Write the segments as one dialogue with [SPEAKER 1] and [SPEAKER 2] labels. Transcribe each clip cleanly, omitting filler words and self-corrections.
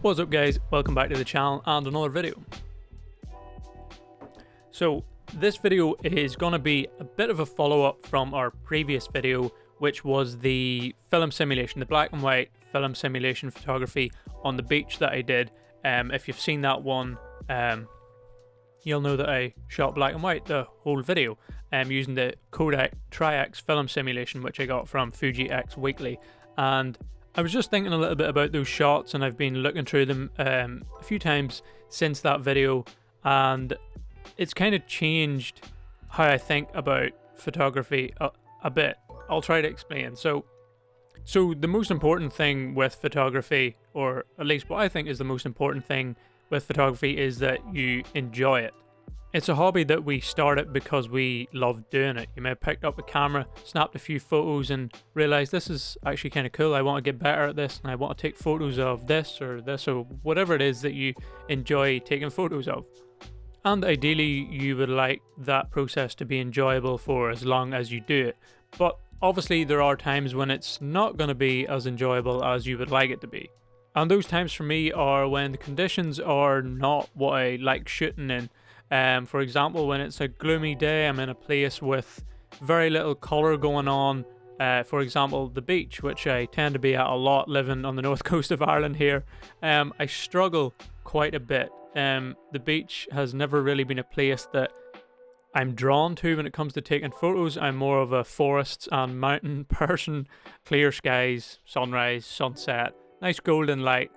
[SPEAKER 1] What's up guys, welcome back to the channel and another video. So this video is going to be a bit of a follow-up from our previous video, which was the film simulation, the black and white film simulation photography on the beach that I did. If you've seen that one, you'll know that I shot black and white the whole video using the Kodak Tri-X film simulation, which I got from Fuji X Weekly. And I was just thinking a little bit about those shots, and I've been looking through them a few times since that video, and it's kind of changed how I think about photography a bit. I'll try to explain. So the most important thing with photography, or at least what I think is the most important thing with photography, is that you enjoy it. It's a hobby that we started because we love doing it. You may have picked up a camera, snapped a few photos and realised this is actually kind of cool. I want to get better at this and I want to take photos of this or whatever it is that you enjoy taking photos of. And ideally you would like that process to be enjoyable for as long as you do it. But obviously there are times when it's not going to be as enjoyable as you would like it to be. And those times for me are when the conditions are not what I like shooting in. For example, when it's a gloomy day, I'm in a place with very little colour going on. For example, the beach, which I tend to be at a lot living on the north coast of Ireland here. I struggle quite a bit. The beach has never really been a place that I'm drawn to when it comes to taking photos. I'm more of a forests and mountain person. Clear skies, sunrise, sunset, nice golden light.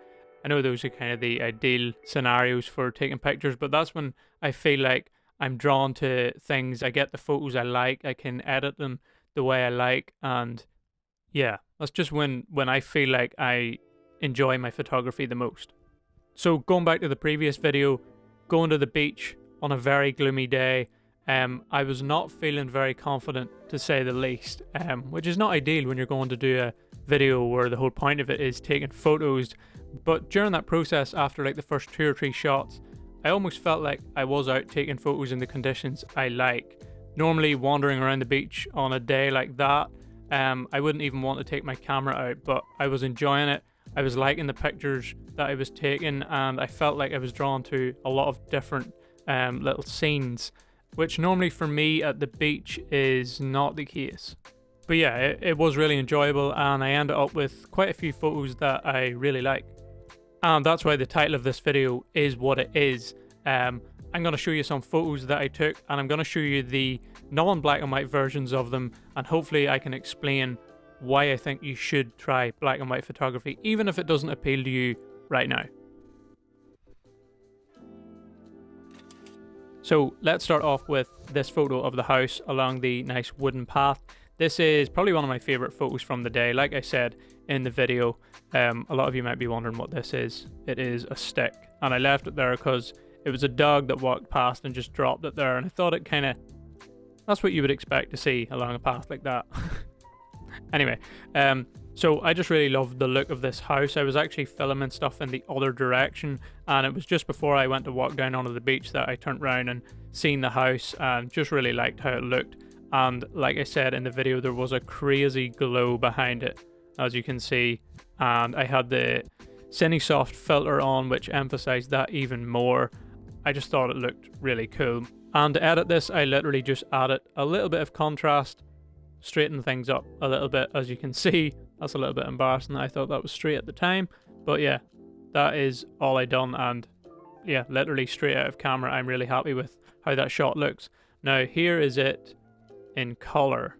[SPEAKER 1] I know those are kind of the ideal scenarios for taking pictures, but that's when I feel like I'm drawn to things. I get the photos I like, I can edit them the way I like, and yeah, that's just when I feel like I enjoy my photography the most. So going back to the previous video, going to the beach on a very gloomy day, I was not feeling very confident, to say the least, which is not ideal when you're going to do a video where the whole point of it is taking photos. But during that process, after like the first 2 or 3 shots, I almost felt like I was out taking photos in the conditions I like. Normally wandering around the beach on a day like that, I wouldn't even want to take my camera out, but I was enjoying it. I was liking the pictures that I was taking, and I felt like I was drawn to a lot of different little scenes, which normally for me at the beach is not the case. But yeah, it was really enjoyable, and I ended up with quite a few photos that I really like. And that's why the title of this video is what it is. I'm going to show you some photos that I took, and I'm going to show you the non-black and white versions of them, and hopefully I can explain why I think you should try black and white photography, even if it doesn't appeal to you right now. So let's start off with this photo of the house along the nice wooden path. This is probably one of my favourite photos from the day. Like I said in the video, a lot of you might be wondering what this is. It is a stick, and I left it there because it was a dog that walked past and just dropped it there, and I thought it kind of, that's what you would expect to see along a path like that. Anyway, so I just really loved the look of this house. I was actually filming stuff in the other direction, and it was just before I went to walk down onto the beach that I turned around and seen the house and just really liked how it looked. And like I said in the video, there was a crazy glow behind it, as you can see, and I had the Cinesoft filter on, which emphasized that even more. I just thought it looked really cool. And to edit this, I literally just added a little bit of contrast, straighten things up a little bit. As you can see, that's a little bit embarrassing. I thought that was straight at the time, but yeah, that is all I done, and yeah, literally straight out of camera. I'm really happy with how that shot looks. Now here is it in color.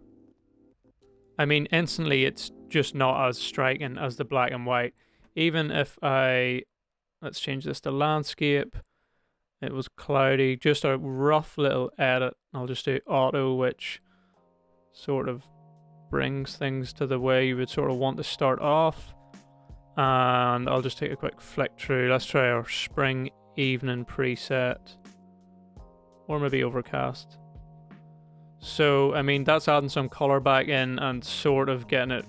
[SPEAKER 1] I mean, instantly it's just not as striking as the black and white. Even if let's change this to landscape. It was cloudy, just a rough little edit. I'll just do auto, which sort of brings things to the way you would sort of want to start off. And I'll just take a quick flick through. Let's try our spring evening preset, or maybe overcast. So I mean, that's adding some color back in and sort of getting it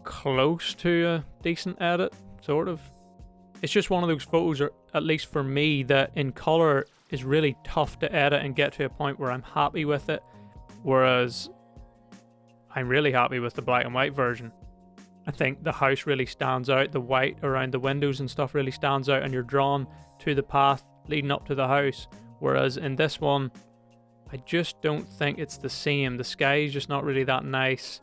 [SPEAKER 1] close to a decent edit, sort of. It's just one of those photos, or at least for me, that in color is really tough to edit and get to a point where I'm happy with it, whereas I'm really happy with the black and white version. I think the house really stands out, the white around the windows and stuff really stands out, and you're drawn to the path leading up to the house, whereas in this one, I just don't think it's the same. The sky is just not really that nice.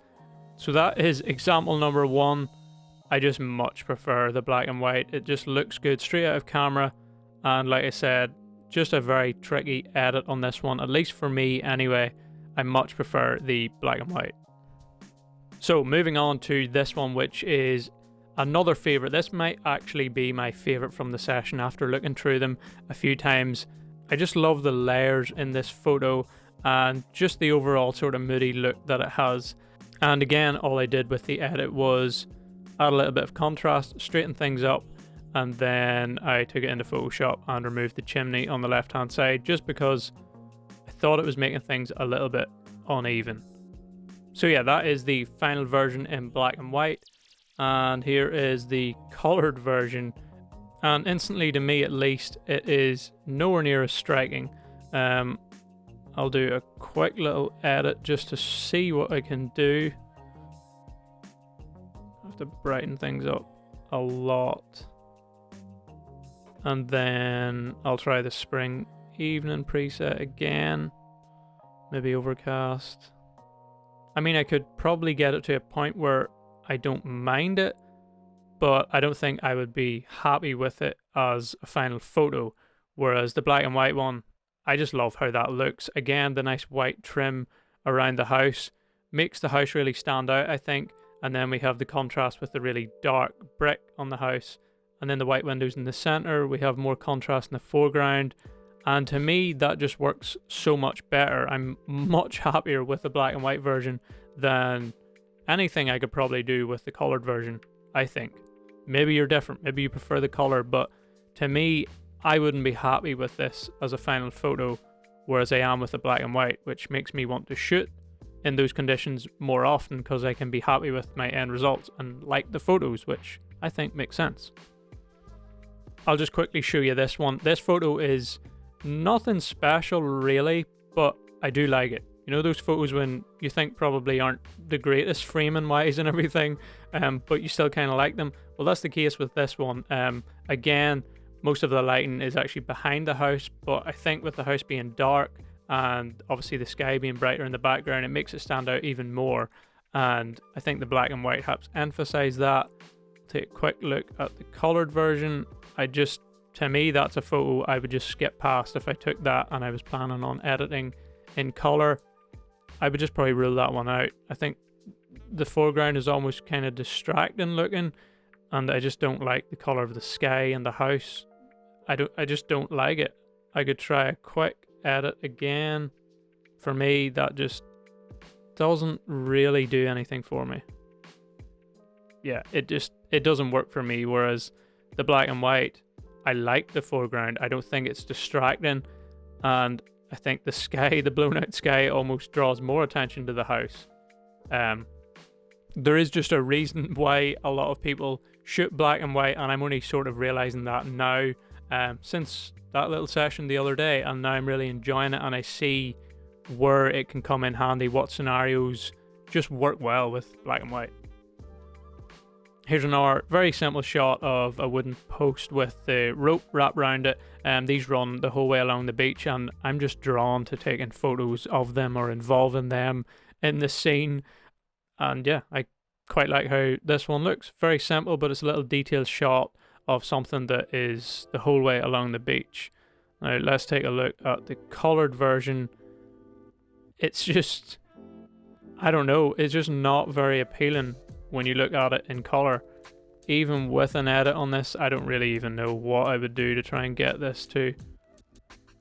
[SPEAKER 1] So that is example number 1. I just much prefer the black and white. It just looks good straight out of camera, and like I said, just a very tricky edit on this one, at least for me anyway. I much prefer the black and white. So moving on to this one, which is another favourite. This might actually be my favourite from the session after looking through them a few times. I just love the layers in this photo and just the overall sort of moody look that it has. And again, all I did with the edit was add a little bit of contrast, straighten things up, and then I took it into Photoshop and removed the chimney on the left hand side just because I thought it was making things a little bit uneven. So yeah, that is the final version in black and white, and here is the coloured version, and instantly, to me at least, it is nowhere near as striking. I'll do a quick little edit just to see what I can do. I have to brighten things up a lot. And then I'll try the spring evening preset again. Maybe overcast. I mean, I could probably get it to a point where I don't mind it, but I don't think I would be happy with it as a final photo. Whereas the black and white one, I just love how that looks. Again, the nice white trim around the house makes the house really stand out, I think. And then we have the contrast with the really dark brick on the house. And then the white windows in the center. We have more contrast in the foreground. And to me, that just works so much better. I'm much happier with the black and white version than anything I could probably do with the colored version, I think. Maybe you're different. Maybe you prefer the color. But to me, I wouldn't be happy with this as a final photo, whereas I am with the black and white, which makes me want to shoot in those conditions more often because I can be happy with my end results and like the photos, which I think makes sense. I'll just quickly show you this one. This photo is nothing special really, but I do like it. You know those photos when you think probably aren't the greatest framing wise and everything, but you still kind of like them? Well, that's the case with this one. Again, most of the lighting is actually behind the house, but I think with the house being dark and obviously the sky being brighter in the background, it makes it stand out even more. And I think the black and white helps emphasize that. Take a quick look at the colored version. To me, that's a photo I would just skip past if I took that and I was planning on editing in color. I would just probably rule that one out. I think the foreground is almost kind of distracting looking, and I just don't like the color of the sky and the house. I just don't like it. I could try a quick edit again. For me, that just doesn't really do anything for me. Yeah, it doesn't work for me, whereas the black and white, I like the foreground. I don't think it's distracting, and I think the sky, the blown out sky, almost draws more attention to the house. There is just a reason why a lot of people shoot black and white, and I'm only sort of realizing that now since that little session the other day, and now I'm really enjoying it, and I see where it can come in handy, what scenarios just work well with black and white. Here's another very simple shot of a wooden post with the rope wrapped around it. These run the whole way along the beach, and I'm just drawn to taking photos of them or involving them in the scene. And yeah, I quite like how this one looks. Very simple, but it's a little detailed shot of something that is the whole way along the beach. Now let's take a look at the colored version. It's just, I don't know, it's just not very appealing when you look at it in color. Even with an edit on this, I don't really even know what I would do to try and get this to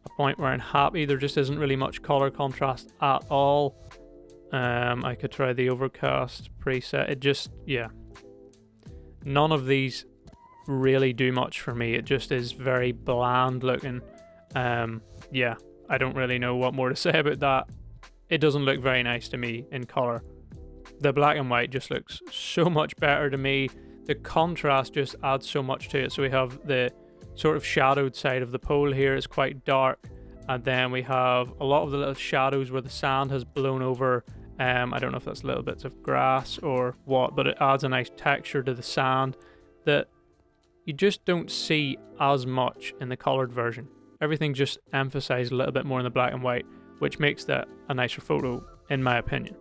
[SPEAKER 1] a point where I'm happy. There just isn't really much color contrast at all. I could try the overcast preset. It just, yeah, none of these really do much for me. It just is very bland looking. Yeah, I don't really know what more to say about that. It doesn't look very nice to me in color. the black and white just looks so much better to me. The contrast just adds so much to it. So we have the sort of shadowed side of the pole here is quite dark, and then we have a lot of the little shadows where the sand has blown over. I don't know if that's little bits of grass or what, but it adds a nice texture to the sand that you just don't see as much in the colored version. Everything just emphasized a little bit more in the black and white, which makes that a nicer photo in my opinion.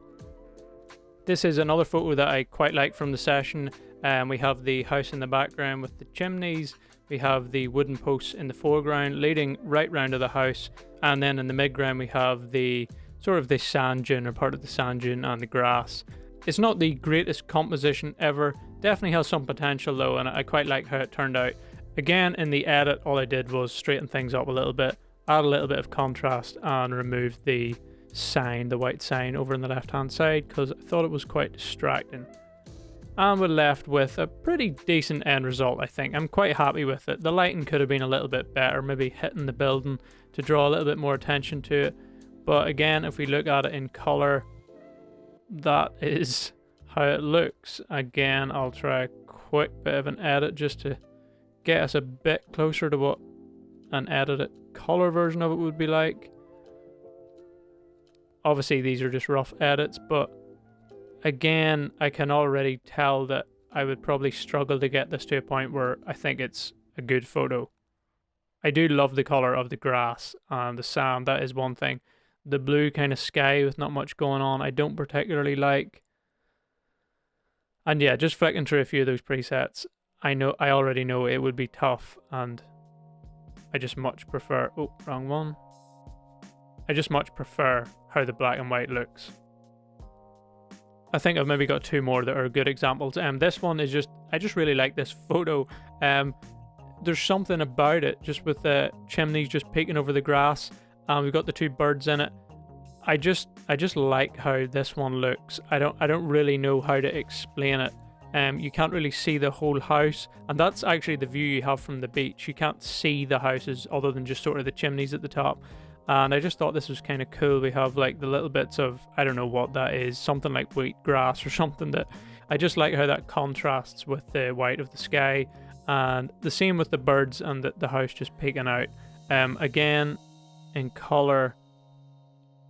[SPEAKER 1] This is another photo that I quite like from the session. We have the house in the background with the chimneys. We have the wooden posts in the foreground leading right round to the house, and then in the midground we have the sort of the sand dune, or part of the sand dune, and the grass. It's not the greatest composition ever, definitely has some potential though, and I quite like how it turned out. Again, in the edit, all I did was straighten things up a little bit, add a little bit of contrast, and remove the sign, the white sign over on the left hand side, because I thought it was quite distracting. And we're left with a pretty decent end result, I think. I'm quite happy with it. The lighting could have been a little bit better, maybe hitting the building to draw a little bit more attention to it. But again, if we look at it in color, that is how it looks. Again, I'll try a quick bit of an edit just to get us a bit closer to what an edited color version of it would be like. Obviously, these are just rough edits, but again, I can already tell that I would probably struggle to get this to a point where I think it's a good photo. I do love the color of the grass and the sand, that is one thing. The blue kind of sky with not much going on, I don't particularly like. And yeah, just flicking through a few of those presets, I already know it would be tough, and I just much prefer, oh, wrong one. I just much prefer how the black and white looks. I think I've maybe got two more that are good examples. This one is just, I just really like this photo. There's something about it, just with the chimneys just peeking over the grass. We've got the two birds in it. I just like how this one looks. I don't really know how to explain it. You can't really see the whole house, and that's actually the view you have from the beach. You can't see the houses other than just sort of the chimneys at the top. And I just thought this was kind of cool. We have like the little bits of, I don't know what that is, something like wheatgrass or something, that I just like how that contrasts with the white of the sky. And the same with the birds and the house just peeking out. Again, in color,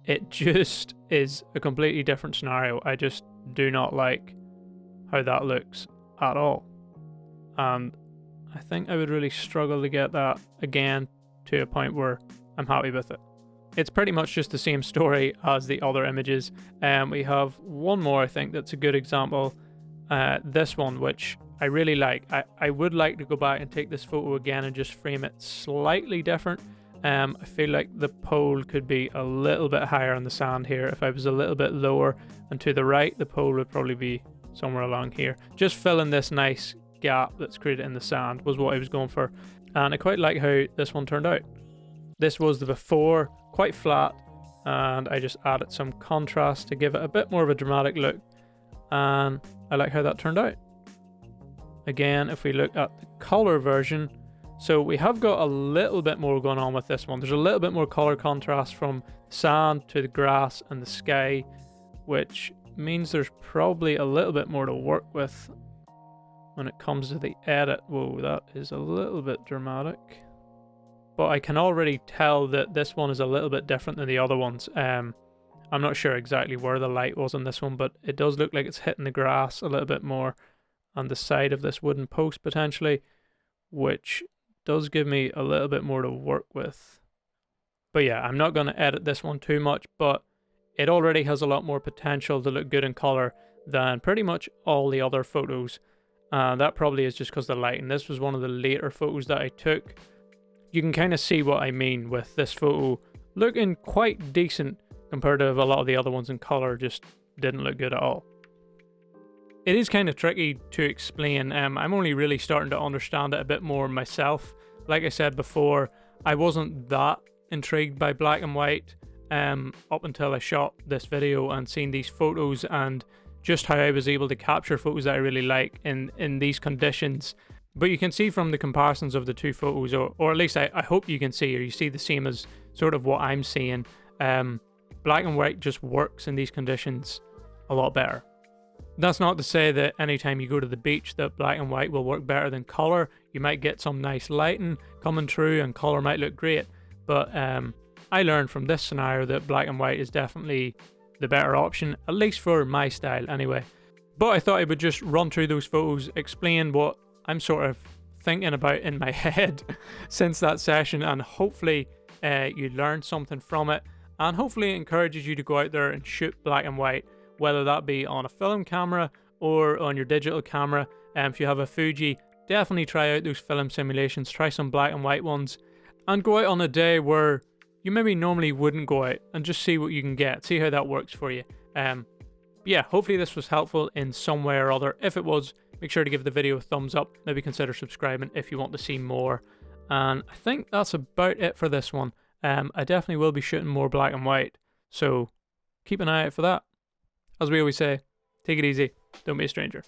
[SPEAKER 1] it just is a completely different scenario. I just do not like how that looks at all. And I think I would really struggle to get that again to a point where I'm happy with it. It's pretty much just the same story as the other images. We have one more, I think, that's a good example. This one, which I really like. I would like to go back and take this photo again and just frame it slightly different. I feel like the pole could be a little bit higher on the sand here. If I was a little bit lower and to the right, the pole would probably be somewhere along here. Just filling this nice gap that's created in the sand was what I was going for. And I quite like how this one turned out. This was the before, quite flat, and I just added some contrast to give it a bit more of a dramatic look. And I like how that turned out. Again, if we look at the color version, so we have got a little bit more going on with this one. There's a little bit more color contrast from sand to the grass and the sky, which means there's probably a little bit more to work with when it comes to the edit. Whoa, that is a little bit dramatic. But I can already tell that this one is a little bit different than the other ones. I'm not sure exactly where the light was on this one, but it does look like it's hitting the grass a little bit more on the side of this wooden post potentially, which does give me a little bit more to work with. But yeah, I'm not going to edit this one too much, but it already has a lot more potential to look good in color than pretty much all the other photos. That probably is just because of the lighting. This was one of the later photos that I took. You can kind of see what I mean with this photo looking quite decent compared to a lot of the other ones in color. Just didn't look good at all. It is kind of tricky to explain. I'm only really starting to understand it a bit more myself. Like I said before, I wasn't that intrigued by black and white up until I shot this video and seen these photos, and just how I was able to capture photos that I really like in these conditions. But you can see from the comparisons of the two photos, or at least I hope you can see, or you see the same as sort of what I'm seeing. Black and white just works in these conditions a lot better. That's not to say that anytime you go to the beach that black and white will work better than color. You might get some nice lighting coming through and color might look great, but I learned from this scenario that black and white is definitely the better option, at least for my style anyway. But I thought I would just run through those photos, explain what I'm sort of thinking about in my head since that session, and hopefully you learned something from it, and hopefully it encourages you to go out there and shoot black and white, whether that be on a film camera or on your digital camera. If you have a Fuji, definitely try out those film simulations, try some black and white ones, and go out on a day where you maybe normally wouldn't go out and just see what you can get, see how that works for you. Yeah, hopefully this was helpful in some way or other. If it was, make sure to give the video a thumbs up, maybe consider subscribing if you want to see more. And I think that's about it for this one. I definitely will be shooting more black and white, so keep an eye out for that. As we always say, take it easy, don't be a stranger.